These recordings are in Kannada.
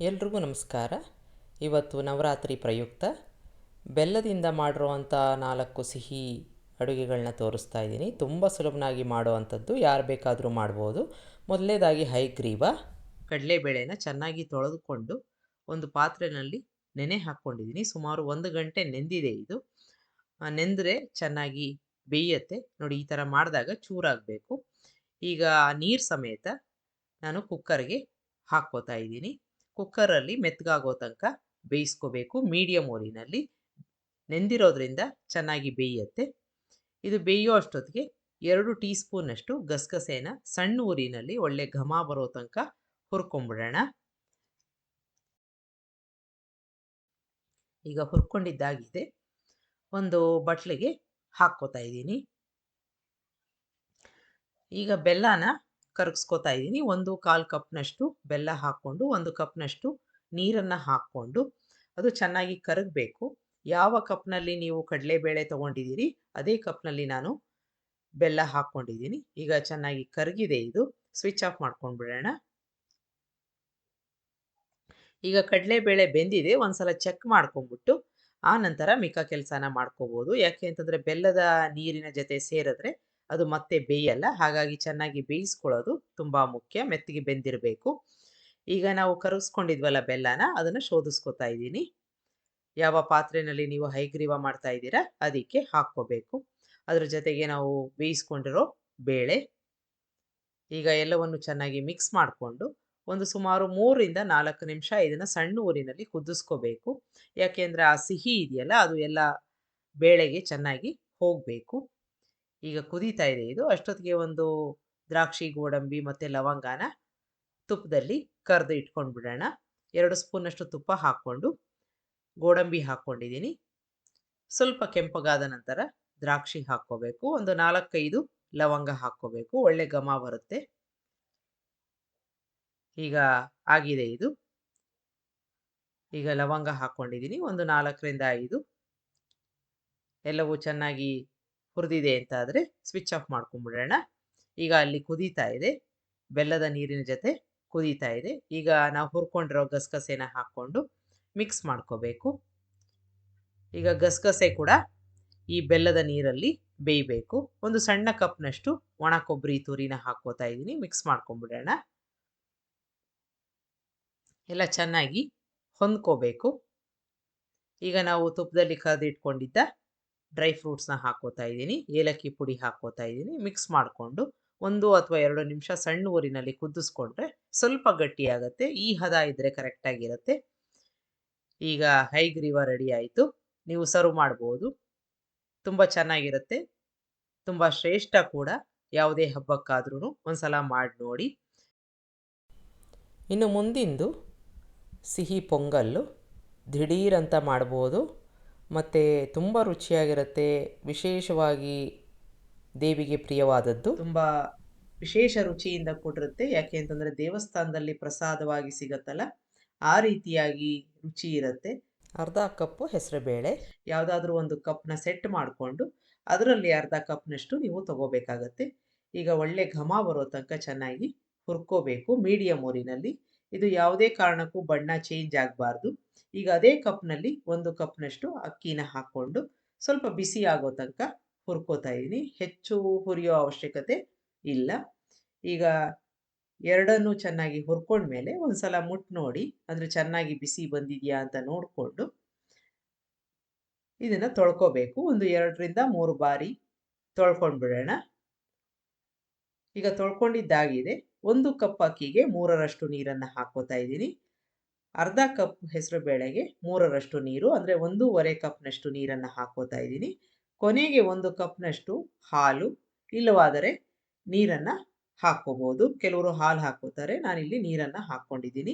ಎಲ್ರಿಗೂ ನಮಸ್ಕಾರ. ಇವತ್ತು ನವರಾತ್ರಿ ಪ್ರಯುಕ್ತ ಬೆಲ್ಲದಿಂದ ಮಾಡಿರುವಂಥ 4 ಸಿಹಿ ಅಡುಗೆಗಳನ್ನ ತೋರಿಸ್ತಾ ಇದ್ದೀನಿ. ತುಂಬ ಸುಲಭನಾಗಿ ಮಾಡುವಂಥದ್ದು, ಯಾರು ಬೇಕಾದರೂ ಮಾಡ್ಬೋದು. ಮೊದಲನೇದಾಗಿ ಹೈಗ್ರೀವ ಕಡಲೆಬೇಳೆನ ಚೆನ್ನಾಗಿ ತೊಳೆದುಕೊಂಡು ಒಂದು ಪಾತ್ರೆಯಲ್ಲಿ ನೆನೆ ಹಾಕ್ಕೊಂಡಿದ್ದೀನಿ. ಸುಮಾರು 1 ಗಂಟೆ ನೆಂದಿದೆ ಇದು. ನೆಂದರೆ ಚೆನ್ನಾಗಿ ಬೇಯುತ್ತೆ. ನೋಡಿ, ಈ ಥರ ಮಾಡಿದಾಗ ಚೂರಾಗಬೇಕು. ಈಗ ನೀರು ಸಮೇತ ನಾನು ಕುಕ್ಕರ್ಗೆ ಹಾಕ್ಕೋತಾ ಇದ್ದೀನಿ. ಕುಕ್ಕರಲ್ಲಿ ಮೆತ್ತಗಾಗೋ ತನಕ ಬೇಯಿಸ್ಕೋಬೇಕು. ಮೀಡಿಯಮ್ ಊರಿನಲ್ಲಿ ನೆಂದಿರೋದ್ರಿಂದ ಚೆನ್ನಾಗಿ ಬೇಯುತ್ತೆ. ಇದು ಬೇಯೋ ಅಷ್ಟೊತ್ತಿಗೆ 2 ಟೀ ಸ್ಪೂನಷ್ಟು ಗಸಗಸೆನ ಸಣ್ಣ ಊರಿನಲ್ಲಿ ಒಳ್ಳೆ ಘಮ ಬರೋ ತನಕ ಹುರ್ಕೊಂಬಿಡೋಣ. ಈಗ ಹುರ್ಕೊಂಡಿದ್ದಾಗಿದೆ. ಒಂದು ಬಟ್ಲಿಗೆ ಹಾಕ್ಕೋತಾ ಇದ್ದೀನಿ. ಈಗ ಬೆಲ್ಲನ ಕರಗಿಸ್ಕೋತಾ ಇದ್ದೀನಿ. 1/4 ಕಪ್ನಷ್ಟು ಬೆಲ್ಲ ಹಾಕ್ಕೊಂಡು 1 ಕಪ್ನಷ್ಟು ನೀರನ್ನು ಹಾಕ್ಕೊಂಡು ಅದು ಚೆನ್ನಾಗಿ ಕರಗಬೇಕು. ಯಾವ ಕಪ್ನಲ್ಲಿ ನೀವು ಕಡಲೆಬೇಳೆ ತೊಗೊಂಡಿದ್ದೀರಿ ಅದೇ ಕಪ್ನಲ್ಲಿ ನಾನು ಬೆಲ್ಲ ಹಾಕ್ಕೊಂಡಿದ್ದೀನಿ. ಈಗ ಚೆನ್ನಾಗಿ ಕರಗಿದೆ ಇದು. ಸ್ವಿಚ್ ಆಫ್ ಮಾಡ್ಕೊಂಡ್ಬಿಡೋಣ. ಈಗ ಕಡಲೆಬೇಳೆ ಬೆಂದಿದೆ. ಒಂದ್ಸಲ ಚೆಕ್ ಮಾಡ್ಕೊಂಡ್ಬಿಟ್ಟು ಆ ನಂತರ ಮಿಕ್ಕ ಕೆಲಸನ ಮಾಡ್ಕೋಬೋದು. ಯಾಕೆ ಅಂತಂದರೆ ಬೆಲ್ಲದ ನೀರಿನ ಜೊತೆ ಸೇರಿದ್ರೆ ಅದು ಮತ್ತೆ ಬೇಯಲ್ಲ. ಹಾಗಾಗಿ ಚೆನ್ನಾಗಿ ಬೇಯಿಸ್ಕೊಳ್ಳೋದು ತುಂಬ ಮುಖ್ಯ. ಮೆತ್ತಗೆ ಬೆಂದಿರಬೇಕು. ಈಗ ನಾವು ಕರಗಿಸ್ಕೊಂಡಿದ್ವಲ್ಲ ಬೆಲ್ಲನ, ಅದನ್ನು ಶೋಧಿಸ್ಕೊತಾ ಇದ್ದೀನಿ. ಯಾವ ಪಾತ್ರೆಯಲ್ಲಿ ನೀವು ಹೈಗ್ರೀವ ಮಾಡ್ತಾ ಇದ್ದೀರಾ ಅದಕ್ಕೆ ಹಾಕ್ಕೋಬೇಕು. ಅದ್ರ ಜೊತೆಗೆ ನಾವು ಬೇಯಿಸ್ಕೊಂಡಿರೋ ಬೇಳೆ. ಈಗ ಎಲ್ಲವನ್ನು ಚೆನ್ನಾಗಿ ಮಿಕ್ಸ್ ಮಾಡಿಕೊಂಡು ಒಂದು ಸುಮಾರು 3ರಿಂದ 4 ನಿಮಿಷ ಇದನ್ನು ಸಣ್ಣ ಊರಿನಲ್ಲಿ ಕುದಿಸ್ಕೋಬೇಕು. ಯಾಕೆಂದರೆ ಆ ಸಿಹಿ ಇದೆಯಲ್ಲ ಅದು ಎಲ್ಲ ಬೇಳೆಗೆ ಚೆನ್ನಾಗಿ ಹೋಗಬೇಕು. ಈಗ ಕುದೀತಾ ಇದೆ ಇದು. ಅಷ್ಟೊತ್ತಿಗೆ ಒಂದು ದ್ರಾಕ್ಷಿ, ಗೋಡಂಬಿ ಮತ್ತು ಲವಂಗಾನ ತುಪ್ಪದಲ್ಲಿ ಕರೆದು ಇಟ್ಕೊಂಡು ಬಿಡೋಣ. 2 ಸ್ಪೂನಷ್ಟು ತುಪ್ಪ ಹಾಕ್ಕೊಂಡು ಗೋಡಂಬಿ ಹಾಕ್ಕೊಂಡಿದ್ದೀನಿ. ಸ್ವಲ್ಪ ಕೆಂಪಗಾದ ನಂತರ ದ್ರಾಕ್ಷಿ ಹಾಕ್ಕೋಬೇಕು. ಒಂದು 4-5 ಲವಂಗ ಹಾಕ್ಕೋಬೇಕು. ಒಳ್ಳೆ ಘಮ ಬರುತ್ತೆ. ಈಗ ಆಗಿದೆ ಇದು. ಈಗ ಲವಂಗ ಹಾಕ್ಕೊಂಡಿದ್ದೀನಿ. ಒಂದು 4ರಿಂದ 5. ಎಲ್ಲವೂ ಚೆನ್ನಾಗಿ ಹುರಿದಿದೆ ಅಂತ ಆದರೆ ಸ್ವಿಚ್ ಆಫ್ ಮಾಡ್ಕೊಂಡ್ಬಿಡೋಣ. ಈಗ ಅಲ್ಲಿ ಕುದೀತಾ ಇದೆ. ಬೆಲ್ಲದ ನೀರಿನ ಜೊತೆ ಕುದೀತಾ ಇದೆ. ಈಗ ನಾವು ಹುರ್ಕೊಂಡಿರೋ ಗಸಗಸೆನ ಹಾಕ್ಕೊಂಡು ಮಿಕ್ಸ್ ಮಾಡ್ಕೋಬೇಕು. ಈಗ ಗಸಗಸೆ ಕೂಡ ಈ ಬೆಲ್ಲದ ನೀರಲ್ಲಿ ಬೇಯಬೇಕು. ಒಂದು ಸಣ್ಣ ಕಪ್ನಷ್ಟು ಒಣ ಕೊಬ್ಬರಿ ತುರಿನ ಹಾಕ್ಕೋತಾ ಇದ್ದೀನಿ. ಮಿಕ್ಸ್ ಮಾಡ್ಕೊಂಡ್ಬಿಡೋಣ. ಎಲ್ಲ ಚೆನ್ನಾಗಿ ಹೊಂದ್ಕೋಬೇಕು. ಈಗ ನಾವು ತುಪ್ಪದಲ್ಲಿ ಕರೆದಿಟ್ಕೊಂಡಿದ್ದ ಡ್ರೈ ಫ್ರೂಟ್ಸ್ನ ಹಾಕ್ಕೋತಾ ಇದ್ದೀನಿ. ಏಲಕ್ಕಿ ಪುಡಿ ಹಾಕ್ಕೋತಾ ಇದ್ದೀನಿ. ಮಿಕ್ಸ್ ಮಾಡಿಕೊಂಡು 1 ಅಥವಾ 2 ನಿಮಿಷ ಸಣ್ಣ ಊರಿನಲ್ಲಿ ಕುದಿಸ್ಕೊಂಡ್ರೆ ಸ್ವಲ್ಪ ಗಟ್ಟಿಯಾಗುತ್ತೆ. ಈ ಹದ ಇದ್ದರೆ ಕರೆಕ್ಟಾಗಿರುತ್ತೆ. ಈಗ ಹೈಗ್ರೀವ ರೆಡಿ ಆಯಿತು. ನೀವು ಸರ್ವ್ ಮಾಡ್ಬೋದು. ತುಂಬ ಚೆನ್ನಾಗಿರುತ್ತೆ. ತುಂಬ ಶ್ರೇಷ್ಠ ಕೂಡ. ಯಾವುದೇ ಹಬ್ಬಕ್ಕಾದ್ರೂ ಒಂದ್ಸಲ ಮಾಡಿ ನೋಡಿ. ಇನ್ನು ಮುಂದಿಂದು ಸಿಹಿ ಪೊಂಗಲ್ಲು ದಿಢೀರಂತ ಮಾಡ್ಬೋದು ಮತ್ತು ತುಂಬ ರುಚಿಯಾಗಿರುತ್ತೆ. ವಿಶೇಷವಾಗಿ ದೇವಿಗೆ ಪ್ರಿಯವಾದದ್ದು. ತುಂಬ ವಿಶೇಷ ರುಚಿಯಿಂದ ಕೂಡಿರುತ್ತೆ. ಯಾಕೆ ಅಂತಂದರೆ ದೇವಸ್ಥಾನದಲ್ಲಿ ಪ್ರಸಾದವಾಗಿ ಸಿಗತ್ತಲ್ಲ, ಆ ರೀತಿಯಾಗಿ ರುಚಿ ಇರುತ್ತೆ. ಅರ್ಧ ಕಪ್ಪು ಹೆಸರುಬೇಳೆ, ಯಾವುದಾದ್ರೂ ಒಂದು ಕಪ್ನ ಸೆಟ್ ಮಾಡಿಕೊಂಡು ಅದರಲ್ಲಿ ಅರ್ಧ ಕಪ್ನಷ್ಟು ನೀವು ತಗೋಬೇಕಾಗತ್ತೆ. ಈಗ ಒಳ್ಳೆ ಘಮ ಬರೋ ತನಕ ಚೆನ್ನಾಗಿ ಹುರ್ಕೋಬೇಕು ಮೀಡಿಯಮ್ ಊರಿನಲ್ಲಿ. ಇದು ಯಾವುದೇ ಕಾರಣಕ್ಕೂ ಬಣ್ಣ ಚೇಂಜ್ ಆಗಬಾರ್ದು. ಈಗ ಅದೇ ಕಪ್ನಲ್ಲಿ 1 ಕಪ್ನಷ್ಟು ಅಕ್ಕಿನ ಹಾಕ್ಕೊಂಡು ಸ್ವಲ್ಪ ಬಿಸಿ ಆಗೋ ತನಕ ಹುರ್ಕೋತಾ ಇದ್ದೀನಿ. ಹೆಚ್ಚು ಹುರಿಯೋ ಅವಶ್ಯಕತೆ ಇಲ್ಲ. ಈಗ ಎರಡನ್ನೂ ಚೆನ್ನಾಗಿ ಹುರ್ಕೊಂಡ್ಮೇಲೆ ಒಂದ್ಸಲ ಮುಟ್ಟು ನೋಡಿ, ಅಂದರೆ ಚೆನ್ನಾಗಿ ಬಿಸಿ ಬಂದಿದೆಯಾ ಅಂತ ನೋಡಿಕೊಂಡು ಇದನ್ನು ತೊಳ್ಕೋಬೇಕು. ಒಂದು 2ರಿಂದ 3 ಬಾರಿ ತೊಳ್ಕೊಂಡ್ಬಿಡೋಣ. ಈಗ ತೊಳ್ಕೊಂಡಿದ್ದಾಗಿದೆ. 1 ಕಪ್ ಅಕ್ಕಿಗೆ 3ರಷ್ಟು ನೀರನ್ನು ಹಾಕ್ಕೋತಾ ಇದ್ದೀನಿ. ಅರ್ಧ ಕಪ್ ಹೆಸರು ಬೇಳೆಗೆ 3ರಷ್ಟು ನೀರು, ಅಂದರೆ 1.5 ಕಪ್ನಷ್ಟು ನೀರನ್ನು ಹಾಕ್ಕೋತಾ ಇದ್ದೀನಿ. ಕೊನೆಗೆ 1 ಕಪ್ನಷ್ಟು ಹಾಲು, ಇಲ್ಲವಾದರೆ ನೀರನ್ನು ಹಾಕ್ಕೋಬೋದು. ಕೆಲವರು ಹಾಲು ಹಾಕ್ಕೋತಾರೆ, ನಾನಿಲ್ಲಿ ನೀರನ್ನು ಹಾಕ್ಕೊಂಡಿದ್ದೀನಿ.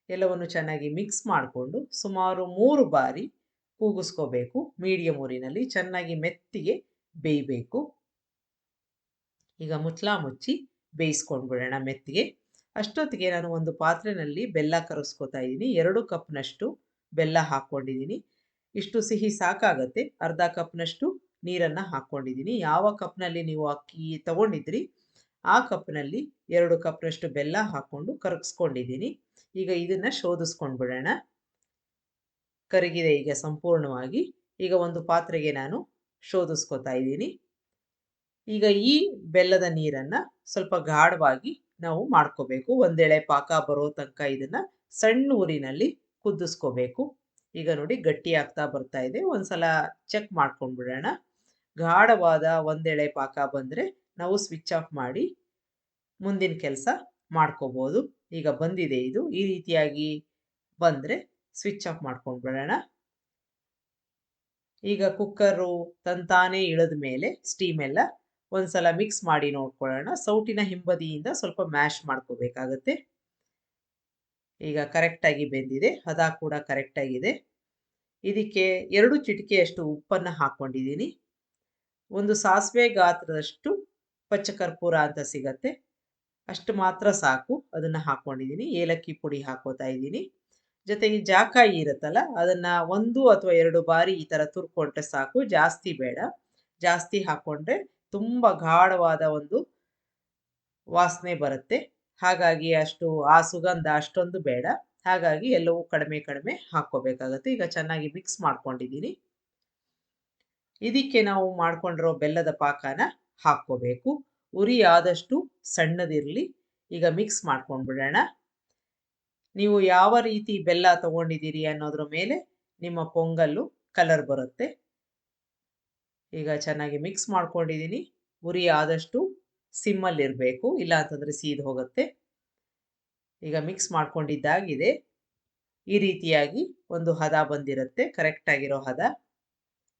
ಎಲ್ಲವನ್ನು ಚೆನ್ನಾಗಿ ಮಿಕ್ಸ್ ಮಾಡಿಕೊಂಡು ಸುಮಾರು 3 ಬಾರಿ ಕೂಗಿಸ್ಕೋಬೇಕು. ಮೀಡಿಯಮ್ ಊರಿನಲ್ಲಿ ಚೆನ್ನಾಗಿ ಮೆತ್ತಿಗೆ ಬೇಯಬೇಕು. ಈಗ ಮುಚ್ಚಳ ಮುಚ್ಚಿ ಬೇಯಿಸ್ಕೊಂಡ್ಬಿಡೋಣ ಮೆತ್ತಿಗೆ. ಅಷ್ಟೊತ್ತಿಗೆ ನಾನು ಒಂದು ಪಾತ್ರೆಯಲ್ಲಿ ಬೆಲ್ಲ ಕರಗಿಸ್ಕೋತಾ ಇದ್ದೀನಿ. 2 ಕಪ್ನಷ್ಟು ಬೆಲ್ಲ ಹಾಕ್ಕೊಂಡಿದ್ದೀನಿ. ಇಷ್ಟು ಸಿಹಿ ಸಾಕಾಗತ್ತೆ. ಅರ್ಧ ಕಪ್ನಷ್ಟು ನೀರನ್ನು ಹಾಕ್ಕೊಂಡಿದ್ದೀನಿ. ಯಾವ ಕಪ್ನಲ್ಲಿ ನೀವು ಅಕ್ಕಿ ತಗೊಂಡಿದ್ರಿ ಆ ಕಪ್ನಲ್ಲಿ 2 ಕಪ್ನಷ್ಟು ಬೆಲ್ಲ ಹಾಕ್ಕೊಂಡು ಕರಗಿಸ್ಕೊಂಡಿದ್ದೀನಿ. ಈಗ ಇದನ್ನು ಶೋಧಿಸ್ಕೊಂಡು ಬಿಡೋಣ. ಕರಗಿದೆ ಈಗ ಸಂಪೂರ್ಣವಾಗಿ. ಈಗ ಒಂದು ಪಾತ್ರೆಗೆ ನಾನು ಶೋಧಿಸ್ಕೊತಾ ಇದ್ದೀನಿ. ಈಗ ಈ ಬೆಲ್ಲದ ನೀರನ್ನು ಸ್ವಲ್ಪ ಗಾಢವಾಗಿ ನಾವು ಮಾಡ್ಕೋಬೇಕು. ಒಂದೆಳೆ ಪಾಕ ಬರೋ ತನಕ ಇದನ್ನು ಸಣ್ಣ ಊರಿನಲ್ಲಿ ಕುದಿಸ್ಕೋಬೇಕು. ಈಗ ನೋಡಿ ಗಟ್ಟಿ ಆಗ್ತಾ ಬರ್ತಾ ಇದೆ. ಒಂದ್ಸಲ ಚೆಕ್ ಮಾಡ್ಕೊಂಡು ಬಿಡೋಣ. ಗಾಢವಾದ ಒಂದೆಳೆ ಪಾಕ ಬಂದರೆ ನಾವು ಸ್ವಿಚ್ ಆಫ್ ಮಾಡಿ ಮುಂದಿನ ಕೆಲಸ ಮಾಡ್ಕೋಬೋದು. ಈಗ ಬಂದಿದೆ ಇದು. ಈ ರೀತಿಯಾಗಿ ಬಂದರೆ ಸ್ವಿಚ್ ಆಫ್ ಮಾಡ್ಕೊಂಡು ಬಿಡೋಣ. ಈಗ ಕುಕ್ಕರು ತಂತಾನೇ ಇಳಿದ ಮೇಲೆ ಸ್ಟೀಮ್ ಎಲ್ಲ ಒಂದ್ಸಲ ಮಿಕ್ಸ್ ಮಾಡಿ ನೋಡ್ಕೊಳ್ಳೋಣ. ಸೌಟಿನ ಹಿಂಬದಿಯಿಂದ ಸ್ವಲ್ಪ ಮ್ಯಾಶ್ ಮಾಡ್ಕೋಬೇಕಾಗತ್ತೆ. ಈಗ ಕರೆಕ್ಟಾಗಿ ಬೆಂದಿದೆ. ಹದ ಕೂಡ ಕರೆಕ್ಟಾಗಿದೆ. ಇದಕ್ಕೆ 2 ಚಿಟಿಕೆಯಷ್ಟು ಉಪ್ಪನ್ನು ಹಾಕ್ಕೊಂಡಿದ್ದೀನಿ. ಒಂದು ಸಾಸಿವೆ ಗಾತ್ರದಷ್ಟು ಪಚ್ಚಕರ್ಪೂರ ಅಂತ ಸಿಗತ್ತೆ, ಅಷ್ಟು ಮಾತ್ರ ಸಾಕು. ಅದನ್ನು ಹಾಕ್ಕೊಂಡಿದ್ದೀನಿ. ಏಲಕ್ಕಿ ಪುಡಿ ಹಾಕೋತಾ ಇದ್ದೀನಿ. ಜೊತೆಗೆ ಜಾಕಾಯಿ ಇರುತ್ತಲ್ಲ, ಅದನ್ನು 1 ಅಥವಾ 2 ಬಾರಿ ಈ ಥರ ತುರ್ಕೊಂಡ್ರೆ ಸಾಕು, ಜಾಸ್ತಿ ಬೇಡ. ಜಾಸ್ತಿ ಹಾಕ್ಕೊಂಡ್ರೆ ತುಂಬ ಗಾಢವಾದ ಒಂದು ವಾಸನೆ ಬರುತ್ತೆ. ಹಾಗಾಗಿ ಆ ಸುಗಂಧ ಅಷ್ಟೊಂದು ಬೇಡ. ಹಾಗಾಗಿ ಎಲ್ಲವೂ ಕಡಿಮೆ ಕಡಿಮೆ ಹಾಕ್ಕೋಬೇಕಾಗತ್ತೆ. ಈಗ ಚೆನ್ನಾಗಿ ಮಿಕ್ಸ್ ಮಾಡ್ಕೊಂಡಿದ್ದೀನಿ. ಇದಕ್ಕೆ ನಾವು ಮಾಡ್ಕೊಂಡಿರೋ ಬೆಲ್ಲದ ಪಾಕನ ಹಾಕ್ಕೋಬೇಕು. ಉರಿ ಆದಷ್ಟು ಸಣ್ಣದಿರಲಿ. ಈಗ ಮಿಕ್ಸ್ ಮಾಡ್ಕೊಂಡು ಬಿಡೋಣ. ನೀವು ಯಾವ ರೀತಿ ಬೆಲ್ಲ ತಗೊಂಡಿದ್ದೀರಿ ಅನ್ನೋದ್ರ ಮೇಲೆ ನಿಮ್ಮ ಪೊಂಗಲ್ಲು ಕಲರ್ ಬರುತ್ತೆ. ಈಗ ಚೆನ್ನಾಗಿ ಮಿಕ್ಸ್ ಮಾಡ್ಕೊಂಡಿದ್ದೀನಿ. ಉರಿ ಆದಷ್ಟು ಸಿಮ್ಮಲ್ಲಿರಬೇಕು, ಇಲ್ಲ ಅಂತಂದರೆ ಸೀದು ಹೋಗುತ್ತೆ. ಈಗ ಮಿಕ್ಸ್ ಮಾಡ್ಕೊಂಡಿದ್ದಾಗಿದೆ. ಈ ರೀತಿಯಾಗಿ ಒಂದು ಹದ ಬಂದಿರುತ್ತೆ, ಕರೆಕ್ಟಾಗಿರೋ ಹದ.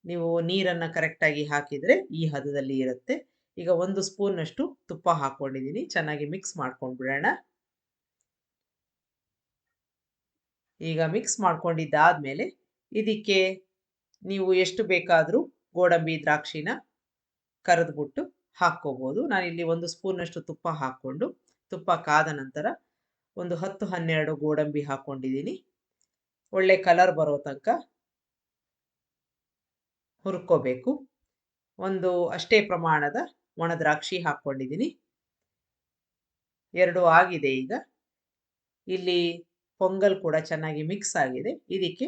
ನೀವು ನೀರನ್ನು ಕರೆಕ್ಟಾಗಿ ಹಾಕಿದರೆ ಈ ಹದದಲ್ಲಿ ಇರುತ್ತೆ. ಈಗ 1 ಸ್ಪೂನ್ನಷ್ಟು ತುಪ್ಪ ಹಾಕ್ಕೊಂಡಿದ್ದೀನಿ. ಚೆನ್ನಾಗಿ ಮಿಕ್ಸ್ ಮಾಡ್ಕೊಂಡು ಬಿಡೋಣ. ಈಗ ಮಿಕ್ಸ್ ಮಾಡ್ಕೊಂಡಿದ್ದಾದಮೇಲೆ ಇದಕ್ಕೆ ನೀವು ಎಷ್ಟು ಬೇಕಾದರೂ ಗೋಡಂಬಿ ದ್ರಾಕ್ಷಿನ ಕರೆದ್ಬಿಟ್ಟು ಹಾಕ್ಕೋಬೋದು. ನಾನಿಲ್ಲಿ 1 ಸ್ಪೂನ್ನಷ್ಟು ತುಪ್ಪ ಹಾಕ್ಕೊಂಡು, ತುಪ್ಪ ಕಾದ ನಂತರ ಒಂದು 10-12 ಗೋಡಂಬಿ ಹಾಕ್ಕೊಂಡಿದ್ದೀನಿ. ಒಳ್ಳೆ ಕಲರ್ ಬರೋ ತನಕ ಹುರ್ಕೋಬೇಕು. ಒಂದು ಅಷ್ಟೇ ಪ್ರಮಾಣದ ಒಣ ದ್ರಾಕ್ಷಿ ಹಾಕ್ಕೊಂಡಿದ್ದೀನಿ. 2 ಆಗಿದೆ. ಈಗ ಇಲ್ಲಿ ಪೊಂಗಲ್ ಕೂಡ ಚೆನ್ನಾಗಿ ಮಿಕ್ಸ್ ಆಗಿದೆ. ಇದಕ್ಕೆ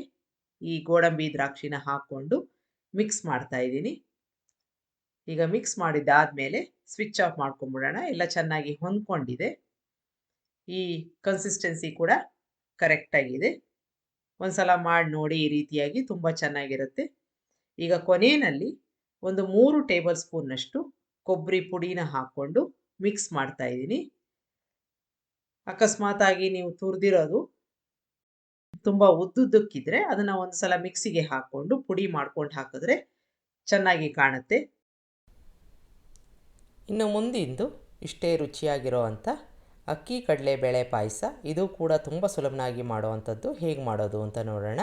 ಈ ಗೋಡಂಬಿ ದ್ರಾಕ್ಷಿನ ಹಾಕ್ಕೊಂಡು ಮಿಕ್ಸ್ ಮಾಡ್ತಾ ಇದ್ದೀನಿ. ಈಗ ಮಿಕ್ಸ್ ಮಾಡಿದ್ದಾದಮೇಲೆ ಸ್ವಿಚ್ ಆಫ್ ಮಾಡ್ಕೊಂಬಿಡೋಣ. ಎಲ್ಲ ಚೆನ್ನಾಗಿ ಹೊಂದ್ಕೊಂಡಿದೆ. ಈ ಕನ್ಸಿಸ್ಟೆನ್ಸಿ ಕೂಡ ಕರೆಕ್ಟಾಗಿದೆ. ಒಂದ್ಸಲ ಮಾಡಿ ನೋಡಿ. ಈ ರೀತಿಯಾಗಿ ತುಂಬ ಚೆನ್ನಾಗಿರುತ್ತೆ. ಈಗ ಕೊನೆಯಲ್ಲಿ ಒಂದು 3 ಟೇಬಲ್ ಸ್ಪೂನ್ನಷ್ಟು ಕೊಬ್ಬರಿ ಪುಡಿನ ಹಾಕ್ಕೊಂಡು ಮಿಕ್ಸ್ ಮಾಡ್ತಾ ಇದ್ದೀನಿ. ಅಕಸ್ಮಾತಾಗಿ ನೀವು ತುರಿದಿರೋದು ತುಂಬ ಉದ್ದುದ್ದಕ್ಕಿದ್ರೆ ಅದನ್ನು ಒಂದು ಸಲ ಮಿಕ್ಸಿಗೆ ಹಾಕ್ಕೊಂಡು ಪುಡಿ ಮಾಡ್ಕೊಂಡು ಹಾಕಿದ್ರೆ ಚೆನ್ನಾಗಿ ಕಾಣುತ್ತೆ. ಇನ್ನು ಮುಂದಿಂದು ಇಷ್ಟೇ ರುಚಿಯಾಗಿರೋ ಅಂಥ ಅಕ್ಕಿ ಕಡಲೆಬೇಳೆ ಪಾಯಸ. ಇದು ಕೂಡ ತುಂಬ ಸುಲಭನಾಗಿ ಮಾಡುವಂಥದ್ದು. ಹೇಗೆ ಮಾಡೋದು ಅಂತ ನೋಡೋಣ.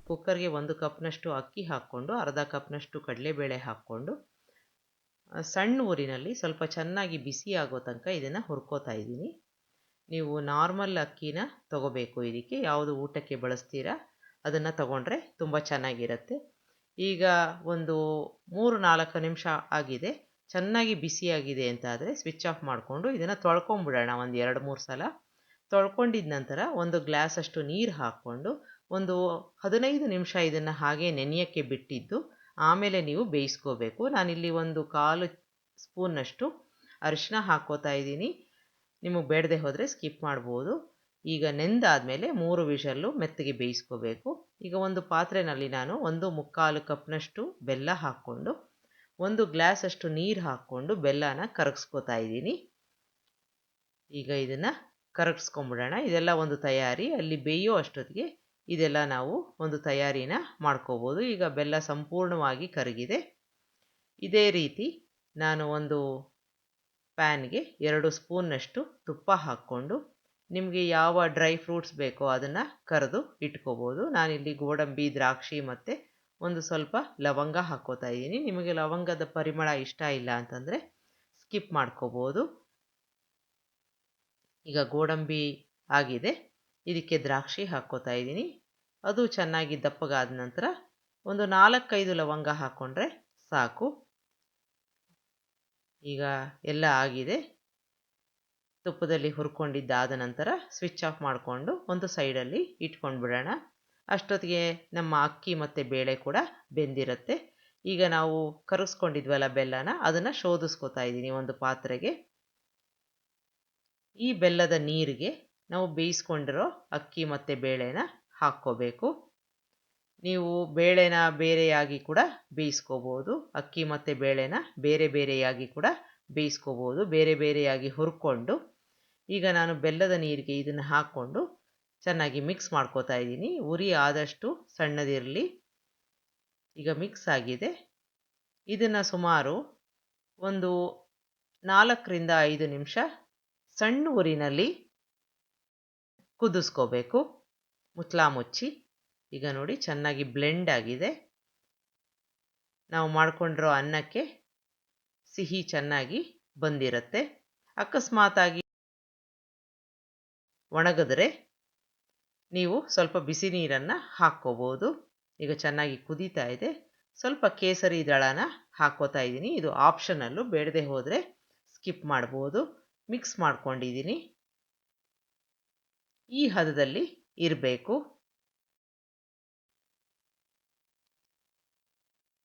ಕುಕ್ಕರ್ಗೆ 1 ಕಪ್ನಷ್ಟು ಅಕ್ಕಿ ಹಾಕ್ಕೊಂಡು ಅರ್ಧ ಕಪ್ನಷ್ಟು ಕಡಲೆಬೇಳೆ ಹಾಕ್ಕೊಂಡು ಸಣ್ಣ ಊರಿನಲ್ಲಿ ಸ್ವಲ್ಪ ಚೆನ್ನಾಗಿ ಬಿಸಿ ಆಗೋ ತನಕ ಇದನ್ನು ಹುರ್ಕೋತಾ ಇದ್ದೀನಿ. ನೀವು ನಾರ್ಮಲ್ ಅಕ್ಕಿನ ತಗೋಬೇಕು. ಇದಕ್ಕೆ ಯಾವುದು ಊಟಕ್ಕೆ ಬಳಸ್ತೀರಾ ಅದನ್ನು ತಗೊಂಡ್ರೆ ತುಂಬ ಚೆನ್ನಾಗಿರುತ್ತೆ. ಈಗ ಒಂದು 3-4 ನಿಮಿಷ ಆಗಿದೆ. ಚೆನ್ನಾಗಿ ಬಿಸಿಯಾಗಿದೆ ಅಂತ ಆದರೆ ಸ್ವಿಚ್ ಆಫ್ ಮಾಡಿಕೊಂಡು ಇದನ್ನು ತೊಳ್ಕೊಂಬಿಡೋಣ. ಒಂದು 2-3 ಸಲ ತೊಳ್ಕೊಂಡಿದ ನಂತರ 1 ಗ್ಲಾಸಷ್ಟು ನೀರು ಹಾಕ್ಕೊಂಡು ಒಂದು 15 ನಿಮಿಷ ಇದನ್ನು ಹಾಗೆ ನೆನೆಯೋಕ್ಕೆ ಬಿಟ್ಟಿದ್ದು ಆಮೇಲೆ ನೀವು ಬೇಯಿಸ್ಕೋಬೇಕು. ನಾನಿಲ್ಲಿ 1/4 ಸ್ಪೂನ್ನಷ್ಟು ಅರಿಶಿನ ಹಾಕ್ಕೋತಾ ಇದ್ದೀನಿ. ನಿಮಗೆ ಬೇಡದೆ ಹೋದರೆ ಸ್ಕಿಪ್ ಮಾಡ್ಬೋದು. ಈಗ ನೆಂದಾದಮೇಲೆ 3 ವಿಷಲ್ಲು ಮೆತ್ತಗೆ ಬೇಯಿಸ್ಕೋಬೇಕು. ಈಗ ಒಂದು ಪಾತ್ರೆಯಲ್ಲಿ ನಾನು 1/4 ಕಪ್ನಷ್ಟು ಬೆಲ್ಲ ಹಾಕ್ಕೊಂಡು 1 ಗ್ಲಾಸಷ್ಟು ನೀರು ಹಾಕ್ಕೊಂಡು ಬೆಲ್ಲನ ಕರಗಿಸ್ಕೋತಾ ಇದ್ದೀನಿ. ಈಗ ಇದನ್ನು ಕರಗಿಸ್ಕೊಂಬಿಡೋಣ. ಇದೆಲ್ಲ ಒಂದು ತಯಾರಿ. ಅಲ್ಲಿ ಬೇಯೋ ಅಷ್ಟೊತ್ತಿಗೆ ಇದೆಲ್ಲ ನಾವು ಒಂದು ತಯಾರಿನ ಮಾಡ್ಕೋಬೋದು. ಈಗ ಬೆಲ್ಲ ಸಂಪೂರ್ಣವಾಗಿ ಕರಗಿದೆ. ಇದೇ ರೀತಿ ನಾನು ಒಂದು ಪ್ಯಾನ್ಗೆ 2 ಸ್ಪೂನ್ನಷ್ಟು ತುಪ್ಪ ಹಾಕ್ಕೊಂಡು ನಿಮಗೆ ಯಾವ ಡ್ರೈ ಫ್ರೂಟ್ಸ್ ಬೇಕೋ ಅದನ್ನು ಕರೆದು ಇಟ್ಕೋಬೋದು. ನಾನಿಲ್ಲಿ ಗೋಡಂಬಿ ದ್ರಾಕ್ಷಿ ಮತ್ತು ಒಂದು ಸ್ವಲ್ಪ ಲವಂಗ ಹಾಕ್ಕೋತಾ ಇದ್ದೀನಿ. ನಿಮಗೆ ಲವಂಗದ ಪರಿಮಳ ಇಷ್ಟ ಇಲ್ಲ ಅಂತಂದರೆ ಸ್ಕಿಪ್ ಮಾಡ್ಕೋಬೋದು. ಈಗ ಗೋಡಂಬಿ ಆಗಿದೆ. ಇದಕ್ಕೆ ದ್ರಾಕ್ಷಿ ಹಾಕ್ಕೋತಾ ಇದ್ದೀನಿ. ಅದು ಚೆನ್ನಾಗಿ ದಪ್ಪಗಾದ ನಂತರ ಒಂದು 4-5 ಲವಂಗ ಹಾಕ್ಕೊಂಡ್ರೆ ಸಾಕು. ಈಗ ಎಲ್ಲ ಆಗಿದೆ. ತುಪ್ಪದಲ್ಲಿ ಹುರ್ಕೊಂಡಿದ್ದಾದ ನಂತರ ಸ್ವಿಚ್ ಆಫ್ ಮಾಡಿಕೊಂಡು ಒಂದು ಸೈಡಲ್ಲಿ ಇಟ್ಕೊಂಡು ಬಿಡೋಣ. ಅಷ್ಟೊತ್ತಿಗೆ ನಮ್ಮ ಅಕ್ಕಿ ಮತ್ತು ಬೇಳೆ ಕೂಡ ಬೆಂದಿರುತ್ತೆ. ಈಗ ನಾವು ಕರಗಿಸ್ಕೊಂಡಿದ್ವಲ್ಲ ಬೆಲ್ಲನ, ಅದನ್ನು ಶೋಧಿಸ್ಕೊತಾ ಇದ್ದೀನಿ ಒಂದು ಪಾತ್ರೆಗೆ. ಈ ಬೆಲ್ಲದ ನೀರಿಗೆ ನಾವು ಬೇಯಿಸ್ಕೊಂಡಿರೋ ಅಕ್ಕಿ ಮತ್ತು ಬೇಳೆನ ಹಾಕ್ಕೋಬೇಕು. ನೀವು ಬೇಳೆನ ಬೇರೆಯಾಗಿ ಕೂಡ ಬೇಯಿಸ್ಕೋಬೋದು, ಅಕ್ಕಿ ಮತ್ತು ಬೇಳೆನ ಬೇರೆ ಬೇರೆಯಾಗಿ ಕೂಡ ಬೇಯಿಸ್ಕೋಬೋದು, ಬೇರೆ ಬೇರೆಯಾಗಿ ಹುರ್ಕೊಂಡು. ಈಗ ನಾನು ಬೆಲ್ಲದ ನೀರಿಗೆ ಇದನ್ನು ಹಾಕ್ಕೊಂಡು ಚೆನ್ನಾಗಿ ಮಿಕ್ಸ್ ಮಾಡ್ಕೋತಾ ಇದ್ದೀನಿ. ಉರಿ ಆದಷ್ಟು ಸಣ್ಣದಿರಲಿ. ಈಗ ಮಿಕ್ಸ್ ಆಗಿದೆ. ಇದನ್ನು ಸುಮಾರು ಒಂದು 4ರಿಂದ 5 ನಿಮಿಷ ಸಣ್ಣ ಉರಿನಲ್ಲಿ ಕುದಿಸ್ಕೋಬೇಕು, ಮುಚ್ಚಳ ಮುಚ್ಚಿ. ಈಗ ನೋಡಿ ಚೆನ್ನಾಗಿ ಬ್ಲೆಂಡ್ ಆಗಿದೆ. ನಾವು ಮಾಡ್ಕೊಂಡಿರೋ ಅನ್ನಕ್ಕೆ ಸಿಹಿ ಚೆನ್ನಾಗಿ ಬಂದಿರುತ್ತೆ. ಅಕಸ್ಮಾತಾಗಿ ಒಣಗಿದ್ರೆ ನೀವು ಸ್ವಲ್ಪ ಬಿಸಿ ನೀರನ್ನು ಹಾಕ್ಕೋಬೋದು. ಈಗ ಚೆನ್ನಾಗಿ ಕುದೀತಾ ಇದೆ. ಸ್ವಲ್ಪ ಕೇಸರಿ ದಳನ ಹಾಕ್ಕೋತಾ ಇದ್ದೀನಿ. ಇದು ಆಪ್ಷನಲ್ಲು, ಬೇಡದೆ ಹೋದರೆ ಸ್ಕಿಪ್ ಮಾಡ್ಬೋದು. ಮಿಕ್ಸ್ ಮಾಡ್ಕೊಂಡಿದ್ದೀನಿ. ಈ ಹದದಲ್ಲಿ ಇರಬೇಕು.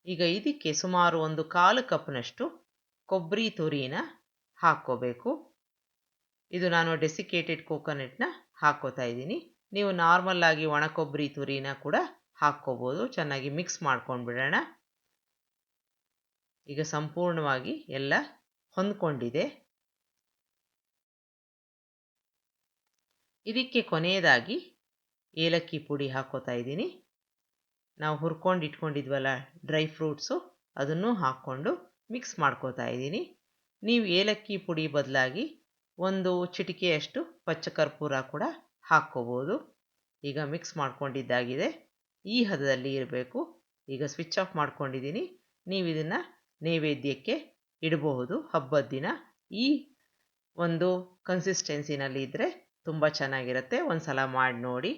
ಈಗ ಇದಕ್ಕೆ ಸುಮಾರು ಒಂದು 1/4 ಕಪ್ನಷ್ಟು ಕೊಬ್ಬರಿ ತುರಿನ ಹಾಕ್ಕೋಬೇಕು. ಇದು ನಾನು ಡೆಸಿಕೇಟೆಡ್ ಕೋಕೋನಟ್ನ ಹಾಕ್ಕೋತಾ ಇದ್ದೀನಿ. ನೀವು ನಾರ್ಮಲ್ ಆಗಿ ಒಣ ಕೊಬ್ಬರಿ ತುರಿನ ಕೂಡ ಹಾಕ್ಕೋಬೋದು. ಚೆನ್ನಾಗಿ ಮಿಕ್ಸ್ ಮಾಡ್ಕೊಂಡು ಬಿಡೋಣ. ಈಗ ಸಂಪೂರ್ಣವಾಗಿ ಎಲ್ಲ ಹೊಂದ್ಕೊಂಡಿದೆ. ಇದಕ್ಕೆ ಕೊನೆಯದಾಗಿ ಏಲಕ್ಕಿ ಪುಡಿ ಹಾಕ್ಕೋತಾ ಇದ್ದೀನಿ. ನಾವು ಹುರ್ಕೊಂಡು ಇಟ್ಕೊಂಡಿದ್ವಲ್ಲ ಡ್ರೈ ಫ್ರೂಟ್ಸು, ಅದನ್ನು ಹಾಕ್ಕೊಂಡು ಮಿಕ್ಸ್ ಮಾಡ್ಕೋತಾ ಇದ್ದೀನಿ. ನೀವು ಏಲಕ್ಕಿ ಪುಡಿ ಬದಲಾಗಿ ಒಂದು ಚಿಟಿಕೆಯಷ್ಟು ಪಚ್ಚ ಕರ್ಪೂರ ಕೂಡ ಹಾಕ್ಕೋಬೋದು. ಈಗ ಮಿಕ್ಸ್ ಮಾಡ್ಕೊಂಡಿದ್ದಾಗಿದೆ. ಈ ಹದದಲ್ಲಿ ಇರಬೇಕು. ಈಗ ಸ್ವಿಚ್ ಆಫ್ ಮಾಡ್ಕೊಂಡಿದ್ದೀನಿ. ನೀವು ಇದನ್ನು ನೈವೇದ್ಯಕ್ಕೆ ಇಡಬಹುದು ಹಬ್ಬದ ದಿನ. ಈ ಒಂದು ಕನ್ಸಿಸ್ಟೆನ್ಸಿನಲ್ಲಿ ಇದ್ದರೆ ತುಂಬ ಚೆನ್ನಾಗಿರುತ್ತೆ. ಒಂದು ಸಲ ಮಾಡಿ ನೋಡಿ.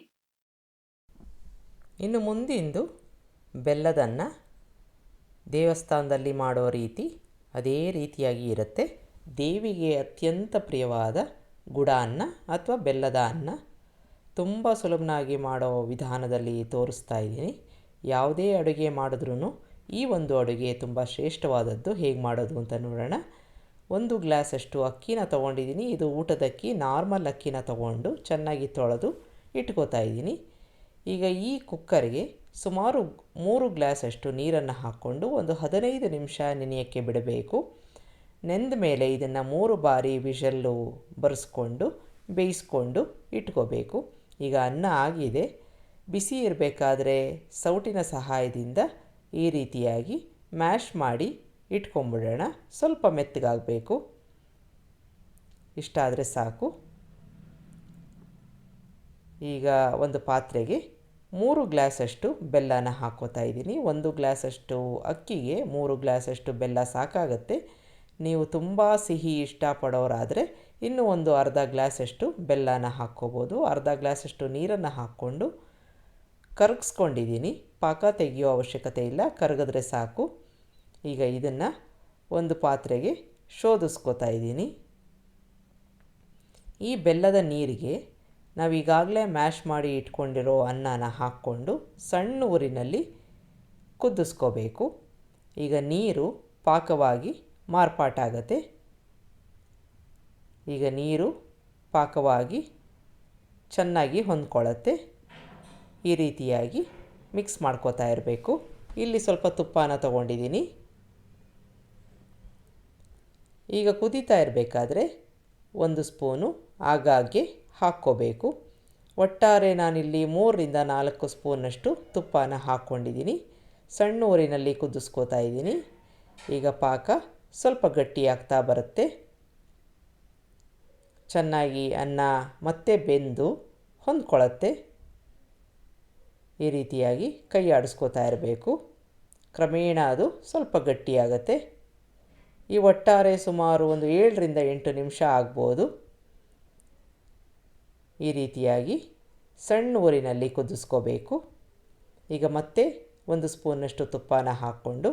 ಇನ್ನು ಮುಂದಿಂದು ಬೆಲ್ಲದನ್ನ ದೇವಸ್ಥಾನದಲ್ಲಿ ಮಾಡೋ ರೀತಿ ಅದೇ ರೀತಿಯಾಗಿ ಇರುತ್ತೆ. ದೇವಿಗೆ ಅತ್ಯಂತ ಪ್ರಿಯವಾದ ಗುಡ ಅನ್ನ ಅಥವಾ ಬೆಲ್ಲದ ಅನ್ನ ತುಂಬ ಸುಲಭನಾಗಿ ಮಾಡೋ ವಿಧಾನದಲ್ಲಿ ತೋರಿಸ್ತಾ ಇದ್ದೀನಿ. ಯಾವುದೇ ಅಡುಗೆ ಮಾಡಿದ್ರೂ ಈ ಒಂದು ಅಡುಗೆ ತುಂಬ ಶ್ರೇಷ್ಠವಾದದ್ದು. ಹೇಗೆ ಮಾಡೋದು ಅಂತ ನೋಡೋಣ. 1 ಗ್ಲಾಸಷ್ಟು ಅಕ್ಕಿನ ತೊಗೊಂಡಿದ್ದೀನಿ. ಇದು ಊಟದಕ್ಕಿ, ನಾರ್ಮಲ್ ಅಕ್ಕಿನ ತೊಗೊಂಡು ಚೆನ್ನಾಗಿ ತೊಳೆದು ಇಟ್ಕೋತಾ ಇದ್ದೀನಿ. ಈಗ ಈ ಕುಕ್ಕರ್ಗೆ ಸುಮಾರು 3 ಗ್ಲಾಸಷ್ಟು ನೀರನ್ನು ಹಾಕ್ಕೊಂಡು ಒಂದು 15 ನಿಮಿಷ ನೆನೆಯೋಕ್ಕೆ ಬಿಡಬೇಕು. ನೆಂದ ಮೇಲೆ ಇದನ್ನು 3 ಬಾರಿ ವಿಷಲ್ಲು ಬರೆಸ್ಕೊಂಡು ಬೇಯಿಸ್ಕೊಂಡು ಇಟ್ಕೋಬೇಕು. ಈಗ ಅನ್ನ ಆಗಿದೆ. ಬಿಸಿ ಇರಬೇಕಾದ್ರೆ ಸೌಟಿನ ಸಹಾಯದಿಂದ ಈ ರೀತಿಯಾಗಿ ಮ್ಯಾಶ್ ಮಾಡಿ ಇಟ್ಕೊಂಬಿಡೋಣ. ಸ್ವಲ್ಪ ಮೆತ್ತಗಾಗಬೇಕು. ಇಷ್ಟಾದರೆ ಸಾಕು. ಈಗ ಒಂದು ಪಾತ್ರೆಗೆ 3 ಗ್ಲಾಸಷ್ಟು ಬೆಲ್ಲನ ಹಾಕ್ಕೋತಾ ಇದ್ದೀನಿ. 1 ಗ್ಲಾಸಷ್ಟು ಅಕ್ಕಿಗೆ 3 ಗ್ಲಾಸಷ್ಟು ಬೆಲ್ಲ ಸಾಕಾಗುತ್ತೆ. ನೀವು ತುಂಬ ಸಿಹಿ ಇಷ್ಟಪಡೋರಾದರೆ ಇನ್ನೂ ಒಂದು ಅರ್ಧ ಗ್ಲಾಸಷ್ಟು ಬೆಲ್ಲನ ಹಾಕ್ಕೋಬೋದು. ಅರ್ಧ ಗ್ಲಾಸಷ್ಟು ನೀರನ್ನು ಹಾಕ್ಕೊಂಡು ಕರಗಿಸ್ಕೊಂಡಿದ್ದೀನಿ. ಪಾಕ ತೆಗೆಯೋ ಅವಶ್ಯಕತೆ ಇಲ್ಲ, ಕರಗಿದ್ರೆ ಸಾಕು. ಈಗ ಇದನ್ನು ಒಂದು ಪಾತ್ರೆಗೆ ಶೋಧಿಸ್ಕೋತಾ ಇದ್ದೀನಿ. ಈ ಬೆಲ್ಲದ ನೀರಿಗೆ ನಾವೀಗಾಗಲೇ ಮ್ಯಾಶ್ ಮಾಡಿ ಇಟ್ಕೊಂಡಿರೋ ಅನ್ನನ ಹಾಕ್ಕೊಂಡು ಸಣ್ಣ ಊರಿನಲ್ಲಿ ಕುದಿಸ್ಕೋಬೇಕು. ಈಗ ನೀರು ಪಾಕವಾಗಿ ಮಾರ್ಪಾಟಾಗತ್ತೆ. ಈಗ ನೀರು ಪಾಕವಾಗಿ ಚೆನ್ನಾಗಿ ಹೊಂದ್ಕೊಳ್ಳುತ್ತೆ. ಈ ರೀತಿಯಾಗಿ ಮಿಕ್ಸ್ ಮಾಡ್ಕೋತಾ ಇರಬೇಕು. ಇಲ್ಲಿ ಸ್ವಲ್ಪ ತುಪ್ಪನ ತೊಗೊಂಡಿದ್ದೀನಿ. ಈಗ ಕುದೀತಾ ಇರಬೇಕಾದ್ರೆ 1 ಸ್ಪೂನು ಆಗಾಗ್ಗೆ ಹಾಕ್ಕೋಬೇಕು. ಒಟ್ಟಾರೆ ನಾನಿಲ್ಲಿ 3ರಿಂದ 4 ಸ್ಪೂನಷ್ಟು ತುಪ್ಪನ ಹಾಕ್ಕೊಂಡಿದ್ದೀನಿ. ಸಣ್ಣ ಊರಿನಲ್ಲಿ ಕುದಿಸ್ಕೋತಾ ಇದ್ದೀನಿ. ಈಗ ಪಾಕ ಸ್ವಲ್ಪ ಗಟ್ಟಿಯಾಗ್ತಾ ಬರುತ್ತೆ. ಚೆನ್ನಾಗಿ ಅನ್ನ ಮತ್ತೆ ಬೆಂದು ಹೊಂದ್ಕೊಳ್ಳುತ್ತೆ. ಈ ರೀತಿಯಾಗಿ ಕೈ ಆಡಿಸ್ಕೋತಾ ಇರಬೇಕು. ಕ್ರಮೇಣ ಅದು ಸ್ವಲ್ಪ ಗಟ್ಟಿಯಾಗತ್ತೆ. ಈ ಒಟ್ಟಾರೆ ಸುಮಾರು ಒಂದು 7ರಿಂದ 8 ನಿಮಿಷ ಆಗ್ಬೋದು. ಈ ರೀತಿಯಾಗಿ ಸಣ್ಣ ಊರಿನಲ್ಲಿ ಕುದಿಸ್ಕೋಬೇಕು. ಈಗ ಮತ್ತೆ 1 ಸ್ಪೂನಷ್ಟು ತುಪ್ಪನ ಹಾಕ್ಕೊಂಡು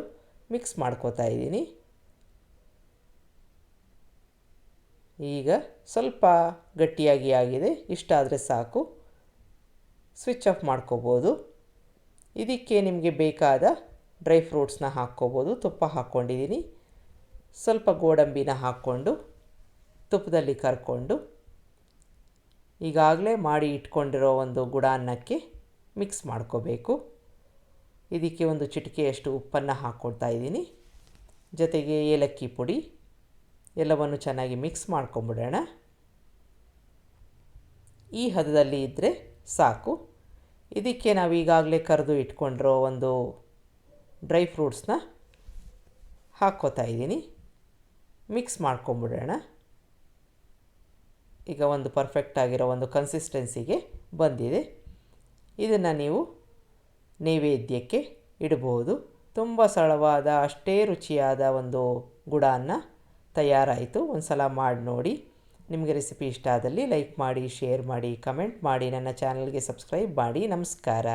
ಮಿಕ್ಸ್ ಮಾಡ್ಕೋತಾ ಇದ್ದೀನಿ. ಈಗ ಸ್ವಲ್ಪ ಗಟ್ಟಿಯಾಗಿ ಆಗಿದೆ, ಇಷ್ಟಾದರೆ ಸಾಕು. ಸ್ವಿಚ್ ಆಫ್ ಮಾಡ್ಕೋಬೋದು. ಇದಕ್ಕೆ ನಿಮಗೆ ಬೇಕಾದ ಡ್ರೈ ಫ್ರೂಟ್ಸ್ನ ಹಾಕ್ಕೋಬೋದು. ತುಪ್ಪ ಹಾಕ್ಕೊಂಡಿದ್ದೀನಿ, ಸ್ವಲ್ಪ ಗೋಡಂಬಿನ ಹಾಕ್ಕೊಂಡು ತುಪ್ಪದಲ್ಲಿ ಕರ್ಕೊಂಡು ಈಗಾಗಲೇ ಮಾಡಿ ಇಟ್ಕೊಂಡಿರೋ ಒಂದು ಗುಡಾನ್ನಕ್ಕೆ ಮಿಕ್ಸ್ ಮಾಡ್ಕೋಬೇಕು. ಇದಕ್ಕೆ ಒಂದು ಚಿಟಿಕೆಯಷ್ಟು ಉಪ್ಪನ್ನು ಹಾಕ್ಕೊಳ್ತಾ ಇದ್ದೀನಿ, ಜೊತೆಗೆ ಏಲಕ್ಕಿ ಪುಡಿ. ಎಲ್ಲವನ್ನು ಚೆನ್ನಾಗಿ ಮಿಕ್ಸ್ ಮಾಡ್ಕೊಂಬಿಡೋಣ. ಈ ಹದದಲ್ಲಿ ಇದ್ದರೆ ಸಾಕು. ಇದಕ್ಕೆ ನಾವು ಈಗಾಗಲೇ ಕರೆದು ಇಟ್ಕೊಂಡಿರೋ ಒಂದು ಡ್ರೈ ಫ್ರೂಟ್ಸ್ನ ಹಾಕ್ಕೋತಾ ಇದ್ದೀನಿ, ಮಿಕ್ಸ್ ಮಾಡ್ಕೊಂಬಿಡೋಣ. ಈಗ ಒಂದು ಪರ್ಫೆಕ್ಟ್ ಆಗಿರೋ ಒಂದು ಕನ್ಸಿಸ್ಟೆನ್ಸಿಗೆ ಬಂದಿದೆ. ಇದನ್ನು ನೀವು ನೈವೇದ್ಯಕ್ಕೆ ಇಡಬಹುದು. ತುಂಬ ಸರಳವಾದ ಅಷ್ಟೇ ರುಚಿಯಾದ ಒಂದು ಗುಡಾನ್ನ ತಯಾರಾಯಿತು. ಒಂದು ಸಲ ಮಾಡಿ ನೋಡಿ. ನಿಮಗೆ ರೆಸಿಪಿ ಇಷ್ಟ ಆದಲ್ಲಿ ಲೈಕ್ ಮಾಡಿ, ಶೇರ್ ಮಾಡಿ, ಕಮೆಂಟ್ ಮಾಡಿ, ನನ್ನ ಚಾನಲ್ಗೆ ಸಬ್ಸ್ಕ್ರೈಬ್ ಮಾಡಿ. ನಮಸ್ಕಾರ.